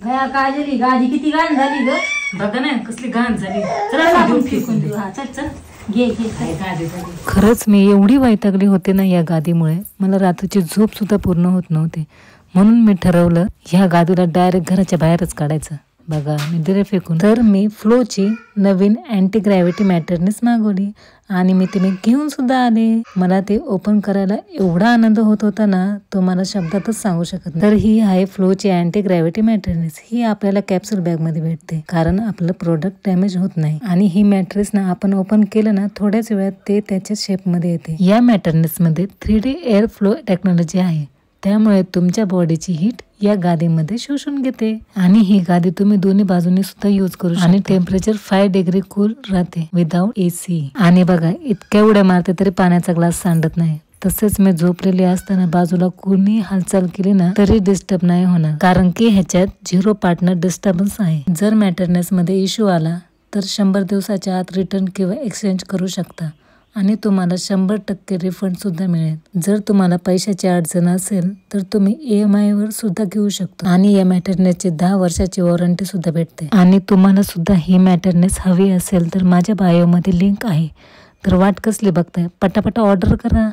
भया काजली गादी किती घाण झाली ग. बघा ना कसली घाण झाली. चला देऊ फेकून देऊ. हा चल चल घे घे गादी झाली. खरंच मी एवढी वैतागली होते ना या गादीमुळे, मला रात्रीची झोप सुद्धा पूर्ण होत नव्हती. म्हणून मी ठरवलं ह्या गादीला डायरेक्ट घराच्या बाहेरच काढायचं. बघा मी दिले फेकून. तर मी फ्लोची नवीन अँटी ग्रॅव्हिटी मॅटरनेस मागवली आणि मी ते घेऊन सुद्धा आले. मला ते ओपन करायला एवढा आनंद होत होता ना, तो मला शब्दातच सांगू शकत नाही. तर ही आहे फ्लोची अँटी ग्रॅव्हिटी मॅटरनेस. ही आपल्याला कॅप्सूल बॅग मध्ये भेटते, कारण आपलं प्रोडक्ट डॅमेज होत नाही. आणि ही मॅट्रेस ना आपण ओपन केलं ना, थोड्याच वेळात ते त्याच्या शेप मध्ये येते. या मॅटरनेस मध्ये 3D एअर फ्लो टेक्नॉलॉजी आहे, त्यामुळे तुमच्या बॉडीची हीट या गादीमध्ये शोषून घेते. आणि ही गादी तुम्ही दोन्ही बाजूने सुद्धा यूज करू शकता. आणि टेम्परेचर 5 डिग्री कूल राहते विदाउट AC. आणि बघा इतक्या उड्या मारते तरी पाण्याचा ग्लास सांडत नाही. तसेच मी झोपलेली असताना बाजूला कोणी हालचाल केली ना तरी डिस्टर्ब नाही होणार, कारण की ह्याच्यात 0 पार्टनर डिस्टर्बन्स आहे. जर मॅटरनेस मध्ये इश्यू आला तर 100 दिवसाच्या आत रिटर्न किंवा एक्सचेंज करू शकता आणि तुम्हाला 100% रिफंड सुद्धा मिळेल. जर तुम्हाला पैशाची अडचण असेल तर तुम्ही EMI वर सुद्धा घेऊ शकता. आणि या मॅटरनेसची 10 वर्षाची वॉरंटी सुद्धा भेटते. आणि तुम्हाला सुद्धा ही मॅटरनेस हवी असेल तर माझ्या बायो मध्ये लिंक आहे. तर वाट कसली बघताय, पटापटा ऑर्डर करा.